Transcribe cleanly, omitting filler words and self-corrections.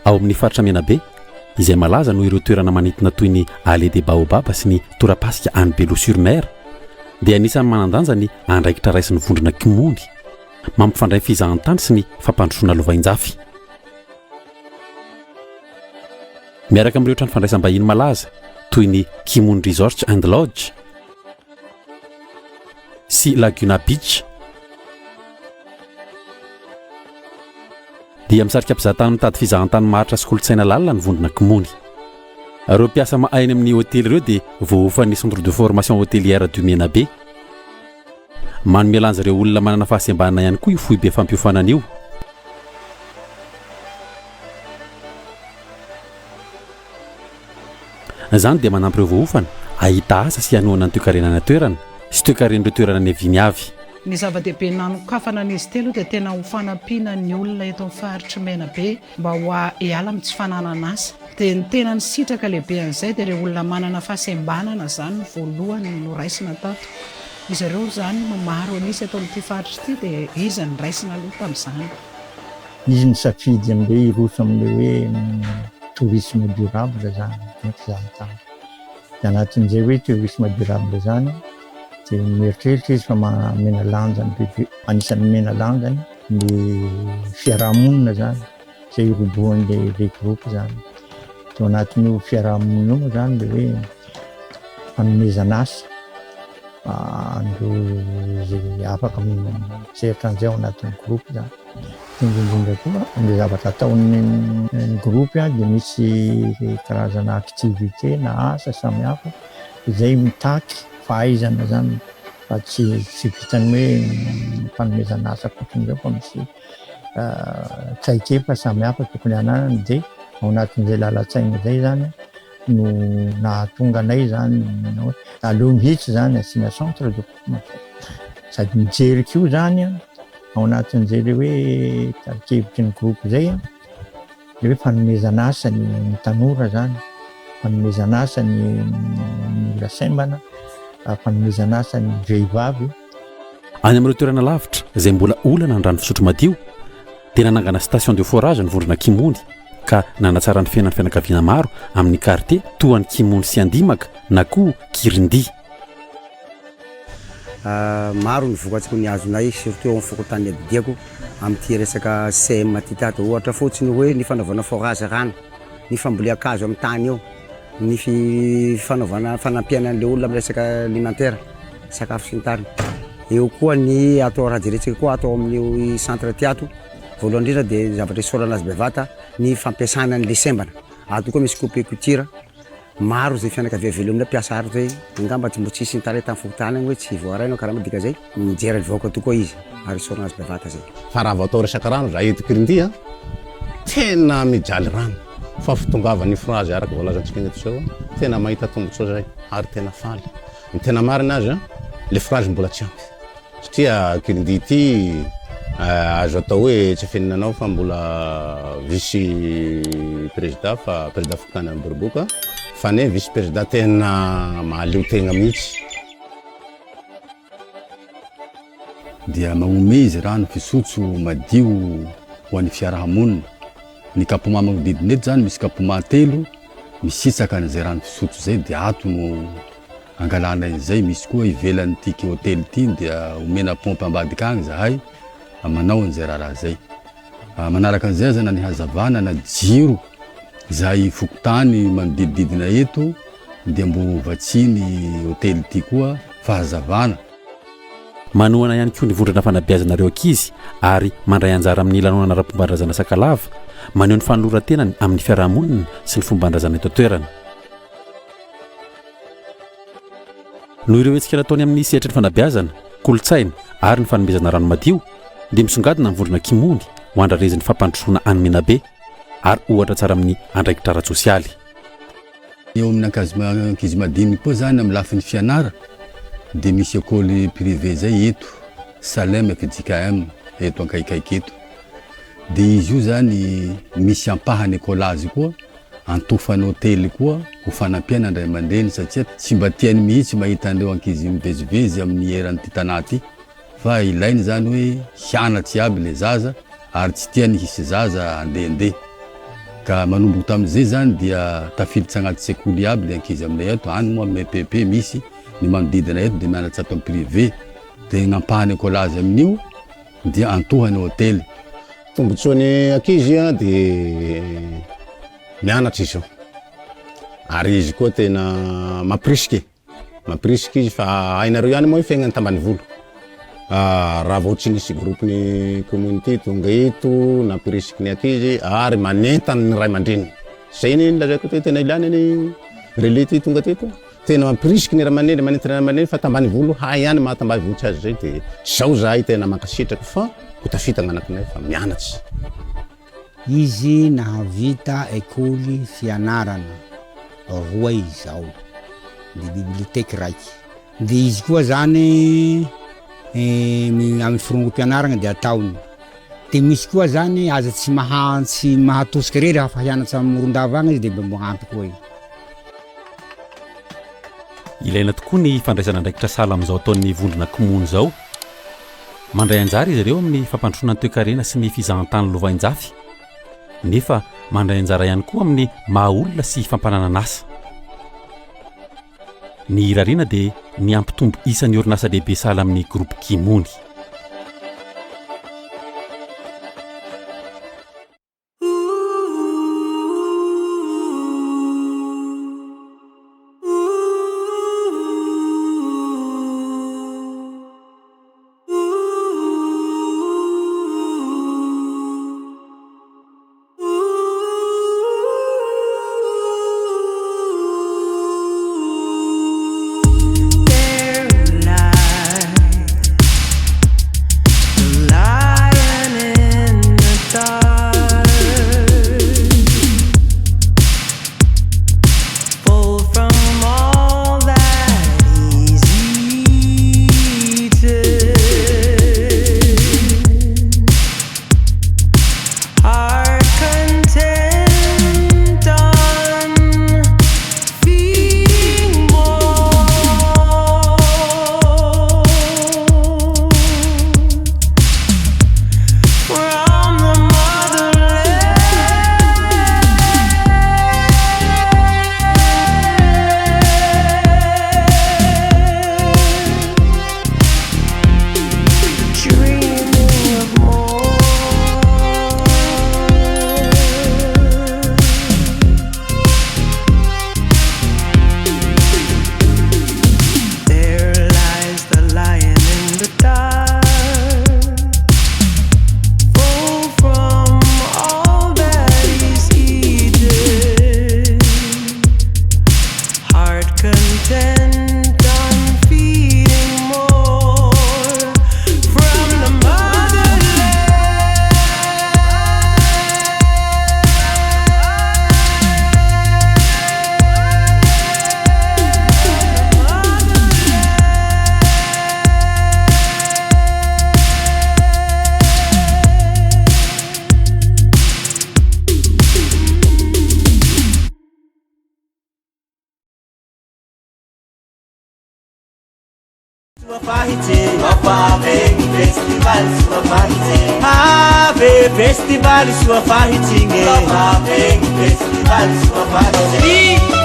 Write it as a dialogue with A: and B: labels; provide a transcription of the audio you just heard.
A: ao amin'ny faritra Menabe izay malaza noho ireo toerana manintona toy ny allée des baobabs sy ny torapasika any Belo sur mer dia anisan'ny manandanja ny andraikitra raisin'ny vondrona kimony mampifandray fizahantany sy ny fampandrosoana lovainjafy. Miaraka amin'ireo trano fandraisam-bahiny malaza toy ny Kimon Resort and Lodge sy Laguna Beach dia misarika mpizahatany mitady fizahantany maharitra sy kolontsaina lalina ny vondrona kimony. Ireo mpiasa mahainy amin'ny hôtely ireo dia voaofan'ny centre de formation hôtelière du Menabe. Manome lanja ireo olona manana fahasembanana ihany koa io foibe fampiofanana io. Izany dia manampy ireo voaofana ahita asa sy hanoana ny toekarenana toerana sy toekaren'ireo toerana ny aviny avy.
B: Ny zava-dehibe nanokafana an'izy telo dia tena ho fanampiana ny olona eto amin'ny faritra Menabe mba ho hiala amin'ny tsy fananana asa. Dia ny tena ny sitraka lehibe an'izay dia ireo olona manana fahasembanana izany voalohany no raisina tato. Izy ireo izany no maro anisy eto amin'ity faritra ity dia izy ny raisina aloha tamin'izany.
C: Izy ny safidy amin'ilay iroso amin'ilay hoe tourisme durable zany mety zany tany. Dia anatin'izay hoe tourisme durable zany dia mieritreritra izy fa mena lanjany bebe, anisan'ny mena lanjany ny fiarahamonina zany izay irobohan'ilay groupe zany. Dia anatin'io fiarahamonina io zany dia hoe fanomezana asa andreo zay afaka miseritra an'izay ao anatin'ny groupe zany. Indrindra koa ny zavatra ataon'ny groupe dia misy karazana activité na asa samihafa izay mitaky fahaizana zany fa tsy vitany hoe fanomezana asa koatran'izao fa misy tsaikefa samihafa tokony hananany dia ao anatin'izay lalan-tsaina izay zany no nahatonga anay zany aleo mihitsy zany asiana centre de formation sady mijerika io zany ao anatin'izay le hoe tarikevitry ny groupe izay le hoe fanomezana asa ny tanora zany, fanomezana asa ny lasembana, fanomezana asa ny vehivavy.
A: Any amin'ireo toerana lavitra izay mbola olana ny rano fisotro madio dia nanangana station de forage ny vondrona kimony ka nanatsara ny fiainan'ny fianakaviana maro amin'ny quartier toa ny Kimony sy Andimaka na koa Kirindi.
D: Maro ny vokatsy ny azonay surtout amin'ny fokotany abidiako amin'ity resaka CM ty tato ohatra fotsiny hoe ny fanaovana forage rano, ny fambolean-kazo amin'ny tany eo, ny fanaovana fanampiana an'ilay olona amin'ny resaka alimentaire, sakafo sy ny tariny. Eo koa ny atao radiretsika koa atao amin'ny centre tiato voalohany indrindra dia zavatra isorana azy bevata ny fampiasana an'ilay sembana. Ato koa misy coupe couture maro zay fianakavia velomina mpiasa ary zay angamba tsy mbo tsisy ny tareta amin'ny fokotany hoe tsy voaraino karaha dika zay mijery voaka tokoa izy ary isorana azy bevata zay.
E: Fa raha vao atao resaka rano raha eto Kirindi tena mijaly rano fa fitongavany forage araka voalazantsika eto zao tena mahita tombotsoa zay ary tena faly. Ny tena marina azy le forage mbola tsy ampy satria Kirindi ity azo atao hoe tsy feninanao fa mbola vice président fa président fokotany amin'ny boriboka fa ne vice président tena mahaleo tegna mihitsy.
F: Dia magnome izy rano fisotso madio ho an'ny fiarahamonina. Ny kapoma magnodidina eto zany misy kapoma 3 misitsaka an'izay rano fisotso zay dia ato no angalana izay. Misy koa ivelan'ny tiky hôtely ity dia omena pompe ambadika agny zahay manao an'izay raha zay. Manaraka an'izay zany ny hazavana na jiro izay fokotany manodidididina eto dia mbo vatsiny hôtely ity koa fahazavana.
A: Manoana ihany koa ny vondrona fanabeazanareo ankizy ary mandray anjara amin'ny lanonana ara-pombandrazana sakalava maneho ny fanoloran-tenany amin'ny fiarahamonina sy ny fombandrazana eto toerana. Noho ireo hetsika nataony amin'ny sehatra ny fanabeazana, kolontsaina ary ny fanomezana rano madio dia misongadina ny vondrona kimony ho andrarezin'ny fampandrosoana any Menabe ary ohatra tsara amin'ny andraikitra ara-tsosialy.
F: Eo amin'ny ankizy madinika koa zany amin'ny lafin'ny fianara dia misy école privé zay eto Salem FJKM eto ankaikaiky eto. Dia izy io zany misy ampahany école koa antofany hôtely koa ho fanampiana andray aman-dreny satria tsy mba tiany mihitsy mahita an'ireo ankizy mivezivezy amin'ny eran'ity tanà ity fa ilainy zany hoe hianatsy aby le zaza ary tsy tiany hisy zaza andehandeha ka manomboka tamin'izay zany dia tafilitsy agnaty sekoly aby le ankizy aminay eto any moa aminay PP misy ny manodidina eto dia mianatra ato amin'ny privé dia gnampahany écolazy amin'io dia antohany hôtely.
E: Tombotsoany ankizy a dia mianatra izy io ary izy koa tena maprisika izy fa hainareo ihany moa fiaignany tambanivolo. Raha vao tsy nisy groupeny communauté tonga eto napirisiky ny ankizy ary manentany ny ray aman-dreny. Zay ny lazaiko hoe tena ilana ny relais ty tonga teto tena mampirisiky ny ray aman-dreny manentany ray aman-dreny fa tambanivolo hay ihany mahatambavotsy azy zay dia zao zahay tena mankasitraka fa ho tafitana anakinay fa mianatsy.
G: Izy nahavita écoly fianarana roa izao dia biblioteka raiky dia izy koa zany amin'ny firongo-pianarana dia ataony dia misy koa zany aza tsy mahatosika rery hafa hianatra amin'ny Morondava izy dia mba mahampy koa io.
A: Ilaina tokoa ny fandraisana andraikitra sala amin'izao taon'ny vondrona komony zao. Mandray anjara izy ireo amin'ny fampandrosoana ny toe-karena sy ny fizahan-tany lovain-jafy nefa mandray anjara ihany koa amin'ny maha-olona sy fampananana asa. Ny rariana dia ny ampitombo isan'ny orinasa lehibe sahala amin'ny groupe kimony.
H: Festival sua farritinha, festival sua farritinha.